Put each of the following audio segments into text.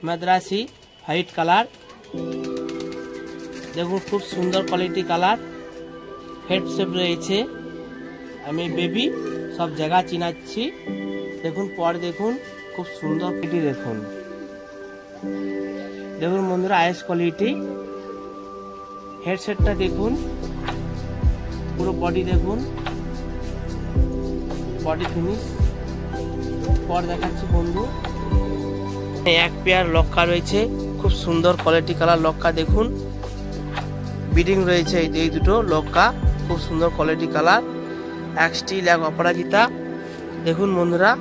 Madrasi white colour. দেখুন খুব সুন্দর কোয়ালিটি কালার, হেড শেপ রয়েছে। আমি বেবি সব জায়গা চিনাচ্ছি। দেখুন পর দেখুন খুব সুন্দর কোয়ালিটি। দেখুন দেখুন বন্ধুরা আইএস কোয়ালিটি। হেডসেটটা দেখুন, পুরো বডি দেখুন, বডি ফিনিশ। পর দেখাচ্ছি বন্ধু, এক পেয়ার লক্কা রয়েছে, খুব সুন্দর কোয়ালিটি কালার লক্কা। দেখুন বিডিং রয়েছে এই দুটো লক্কা, খুব সুন্দর কোয়ালিটি কালার। এক স্টিল এক অপরাজিতা। দেখুন বন্ধুরা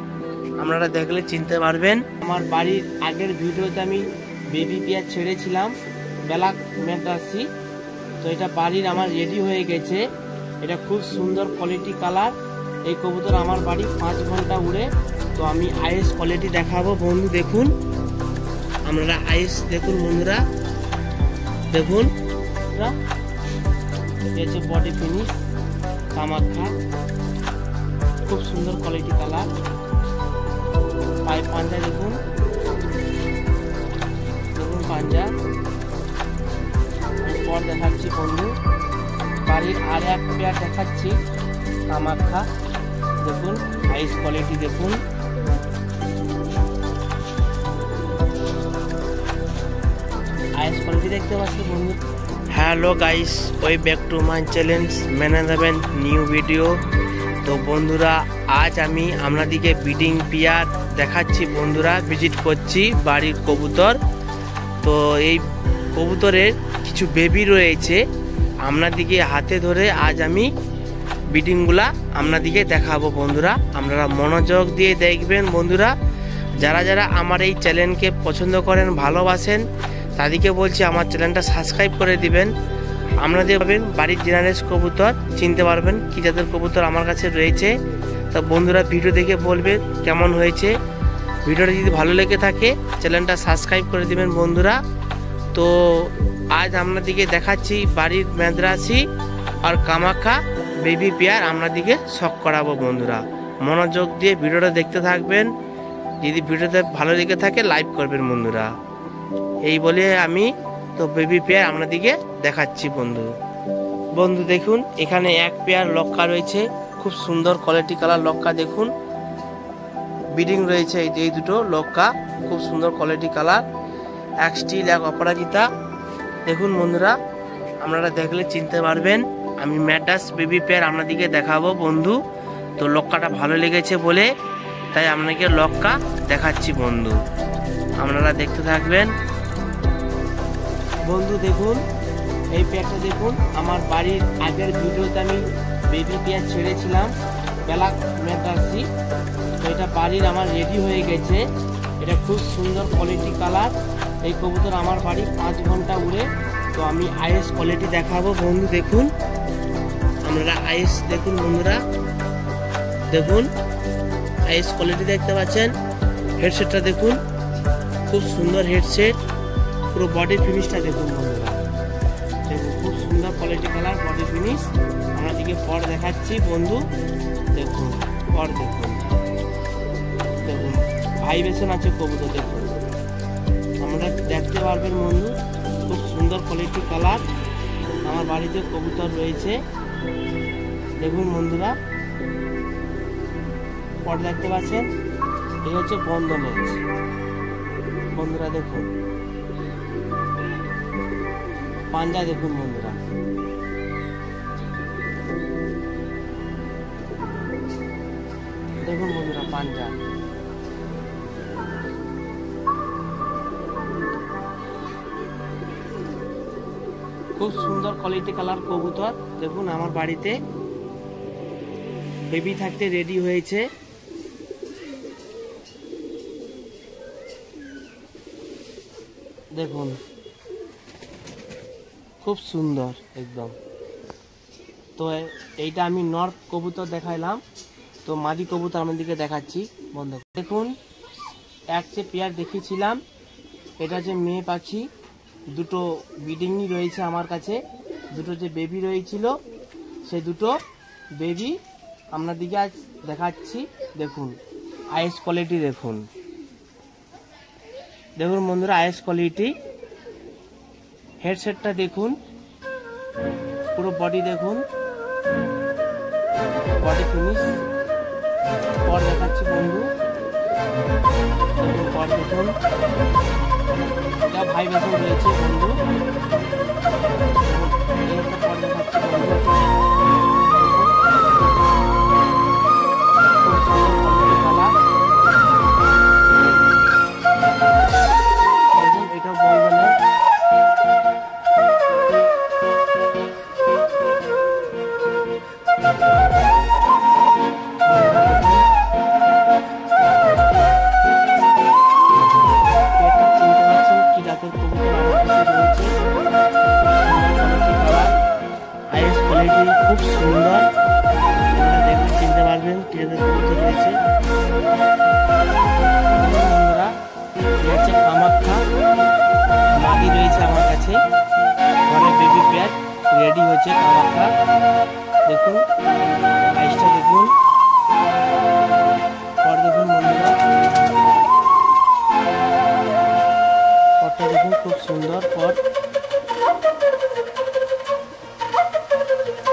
আপনারা দেখলে চিনতে পারবেন। আমার বাড়ির আগের ভিডিওতে আমি বেবি পেয়ার ছেড়েছিলাম ব্ল্যাক ম্যাড্রাসি। তো এটা বাড়ির আমার রেডি হয়ে গেছে। এটা খুব সুন্দর কোয়ালিটি কালার। এই কবুতর আমার বাড়ি 5 ঘন্টা উড়ে। তো আমি আইএস কোয়ালিটি দেখাবো বন্ধু। দেখুন আপনারা আইএস দেখুন বন্ধুরা, দেখুন হচ্ছে বডি ফিনিশ কামাখ্যা, খুব সুন্দর কোয়ালিটি কালার। পায়ে পাঞ্জা দেখুন, দেখুন পাঞ্জা। পর দেখাচ্ছি বন্ধু বাড়ির আর এক পেয়ার দেখাচ্ছি কামাখ্যা। দেখুন আইস কোয়ালিটি দেখুন, আইস কোয়ালিটি দেখতে পাচ্ছি বন্ধু। হ্যালো গাইস, ওই back to my challenge management new video. তো বন্ধুরা আজ আমি আপনাদেরকে ব্রিডিং পেয়ার দেখাচ্ছি বন্ধুরা। ভিজিট করছি বাড়ির কবুতর। তো এই কবুতরের কিছু বেবি রয়েছে, আপনাদেরকে হাতে ধরে আজ আমি ব্রিডিংগুলা আপনাদেরকে দেখাবো বন্ধুরা। আপনারা মনোযোগ দিয়ে দেখবেন বন্ধুরা। যারা যারা আমার এই চ্যানেলকে পছন্দ করেন, ভালোবাসেন, তাদেরকে বলছি আমার চ্যানেলটা সাবস্ক্রাইব করে দিবেন। আপনাদের পাবেন বাড়ির জেনারেল কবুতর, চিনতে পারবেন কি জাতের কবুতর আমার কাছে রয়েছে। তো বন্ধুরা ভিডিও দেখে বলবেন কেমন হয়েছে। ভিডিওটা যদি ভালো লেগে থাকে চ্যানেলটা সাবস্ক্রাইব করে দিবেন বন্ধুরা। তো আজ আপনাদেরকে দেখাচ্ছি বাড়ির মাদ্রাসি আর কামাখ্যা বেবি পেয়ার আপনাদেরকে শখ করাবো বন্ধুরা। মনোযোগ দিয়ে ভিডিওটা দেখতে থাকবেন। যদি ভিডিওতে ভালো লেগে থাকে লাইক করবেন বন্ধুরা। এই বলে আমি তো বেবি পেয়ার আপনাদেরকে দেখাচ্ছি বন্ধু দেখুন এখানে এক পেয়ার লক্কা রয়েছে, খুব সুন্দর কোয়ালিটি কালার লক্কা। দেখুন ব্রিডিং রয়েছে এই দুটো লক্কা, খুব সুন্দর কোয়ালিটি কালার। এক স্টিল এক অপরাজিতা। দেখুন বন্ধুরা আপনারা দেখলে চিনতে পারবেন। আমি ম্যাড্রাস বেবি পেয়ার আপনাদেরকে দেখাবো বন্ধু। তো লক্কাটা ভালো লেগেছে বলে তাই আপনাকে লক্কা দেখাচ্ছি বন্ধু, আপনারা দেখতে থাকবেন বন্ধু। দেখুন এই পেয়ারটা দেখুন, আমার বাড়ির আগের ভিডিওতে আমি বেবি পেয়ার ছেড়েছিলাম ব্ল্যাক ম্যাড্রাসি। তো এটা বাড়ির আমার রেডি হয়ে গেছে। এটা খুব সুন্দর কোয়ালিটি কালার। এই কবুতর আমার বাড়ি 5 ঘন্টা উড়ে। তো আমি আইএস কোয়ালিটি দেখাবো বন্ধু। দেখুন আপনারা আইএস দেখুন বন্ধুরা, দেখুন আইএস কোয়ালিটি দেখতে পাচ্ছেন। হেডসেটটা দেখুন, খুব সুন্দর হেডসেট। পুরো বডি ফিনিশটা দেখুন বন্ধুরা, দেখুন খুব সুন্দর কোয়ালিটি কালার বডি ফিনিশ। আপনাদেরকে পর দেখাচ্ছি বন্ধু। দেখুন পর দেখুন, দেখুন ভাইব্রেশন আছে কবুতর। দেখুন আমরা দেখতে পারবেন বন্ধু, খুব সুন্দর কোয়ালিটি কালার আমার বাড়িতে কবুতর রয়েছে। দেখুন বন্ধুরা পর দেখতে পাচ্ছেন, এই হচ্ছে বন্ধনের বন্ধুরা। দেখুন পাঞ্জা দেখুন বন্ধুরা, দেখুন বন্ধুরা পাঞ্জা। খুব সুন্দর কোয়ালিটি কালার কবুতর। দেখুন আমার বাড়িতে বেবি থাকতে রেডি হয়েছে। দেখুন খুব সুন্দর একদম। তো এইটা আমি নর্থ কবুতর দেখাইলাম। তো মাদি কবুতর আমাদেরকে দেখাচ্ছি বন্ধু। দেখুন এক যে পেয়ার দেখিয়েছিলাম, এটা হচ্ছে মেয়ে পাখি। দুটো ব্রিডিংই রয়েছে আমার কাছে। দুটো যে বেবি রয়েছিল সেই দুটো বেবি আপনাদেরকে আজ দেখাচ্ছি। দেখুন আইস কোয়ালিটি দেখুন, দেখুন বন্ধুরা আইএস কোয়ালিটি। হেডসেটটা দেখুন, পুরো বডি দেখুন, বডি ফিনিশ। পর দেখাচ্ছি বন্ধু, পর দেখুন, এটা ভাইব্রেশন রয়েছে বন্ধু। পর দেখাচ্ছি বন্ধু, এটা বন্ধ নেই। খুব সুন্দর, দেখলে চিনতে পারবেন কি জাতের কবুতর রয়েছে বন্ধুরা। হচ্ছে কামাখ্যা মাদি রয়েছে আমার কাছে, ঘরে বেবি পেয়ার রেডি হচ্ছে কামাখ্যা। দেখুন আইসটা দেখুন, পর দেখুন বন্ধুরা, পরটা দেখুন খুব সুন্দর পর,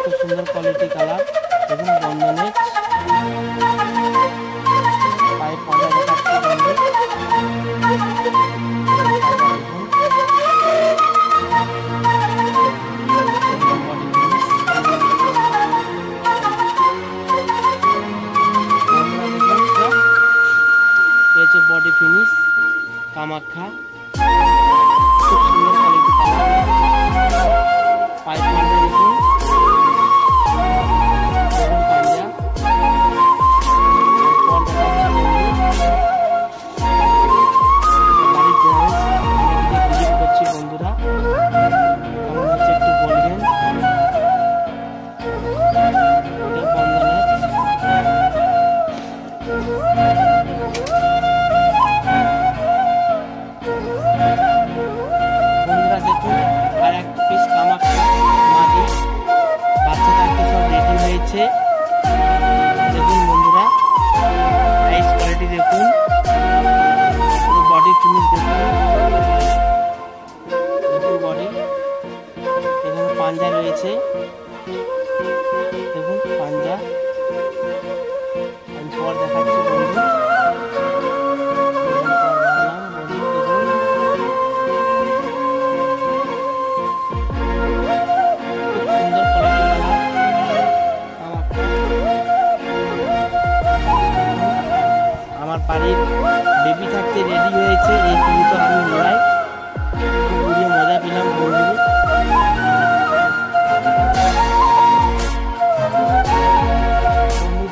খুব সুন্দর কোয়ালিটি কালার। দেখুন বন্ধনে পায়ে পাঁজা দেখাচ্ছে বন্ধু, বডি ফিনিশ কামাখ্যা, খুব সুন্দর কোয়ালিটি কালার। পায়ে পাঁজা দেখুন, বন্ধুরা কেমন হচ্ছে একটু বলবেন। বন্ধুরা দেখুন আর এক পিস কামাখ্যা মাদি, বাচ্চা থাকতে সব রেডি হয়েছে। দেখুন বন্ধুরা আইস কোয়ালিটি দেখুন, বডি ফিনিশ দেখুন, বডি এখানে পাঞ্জা রয়েছে, দেখুন পাঞ্জা। আমি পর দেখাচ্ছি বন্ধু, আমার বাড়ির বেবি থাকতে রেডি হয়েছে। এই কবুতর আমি লড়াই খুব ঘুরিয়ে মজা পেলাম বন্ধু।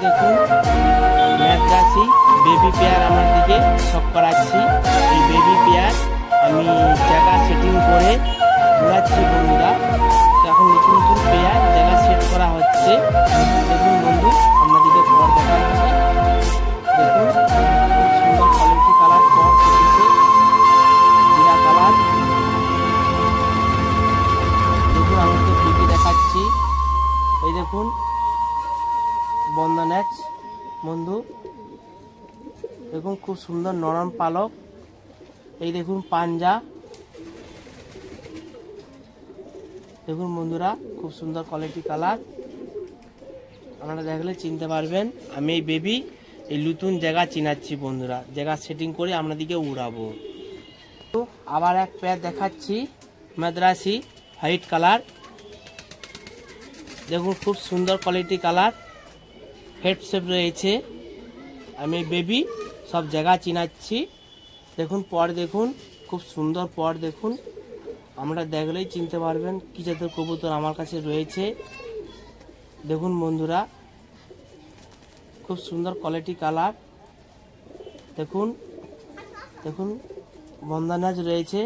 দেখুন ম্যাদ্রাসি বেবি পেয়ার আমার দিকে শখ করাচ্ছি। এই বেবি পেয়ার আমি জায়গা সেটিং করে ঘুরাচ্ছি বন্ধুরা। এখন নতুন নতুন পেয়ার জায়গা সেট করা হচ্ছে। দেখুন বন্ধু আপনাদেরকে পর দেখাচ্ছি। দেখুন খুব সুন্দর কোয়ালিটি কালার পর এসেছে, জিরা কালার। দেখুন আমি তো বেবি দেখাচ্ছি, এই দেখুন বন্ধন এক্স বন্ধু। দেখুন খুব সুন্দর নরম পালক, এই দেখুন পাঞ্জা। দেখুন বন্ধুরা খুব সুন্দর কোয়ালিটি কালার, আপনারা দেখলে চিনতে পারবেন। আমি এই বেবি এই নতুন জায়গা চিনাচ্ছি বন্ধুরা, জায়গা সেটিং করে আপনাদেরকে উড়াবো। তো আবার এক পেয়ার দেখাচ্ছি মাদ্রাসি হোয়াইট কালার। দেখুন খুব সুন্দর কোয়ালিটি কালার, হেড শেপ রয়েছে। আমি বেবি সব জায়গা চিনাচ্ছি। দেখুন পর দেখুন খুব সুন্দর পর দেখুন, আমরা দেখলেই চিনতে পারবেন কি জাতের কবুতর আমার কাছে রয়েছে। দেখুন বন্ধুরা খুব সুন্দর কোয়ালিটি কালার। দেখুন দেখুন বন্ধনাজ রয়েছে।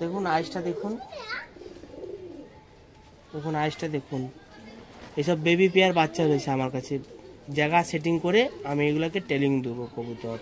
দেখুন আইসটা দেখুন, দেখুন আইসটা দেখুন। এসব বেবি পেয়ার বাচ্চা রয়েছে আমার কাছে, জায়গা সেটিং করে আমি এগুলোকে টেলিং দেবো কবুতর।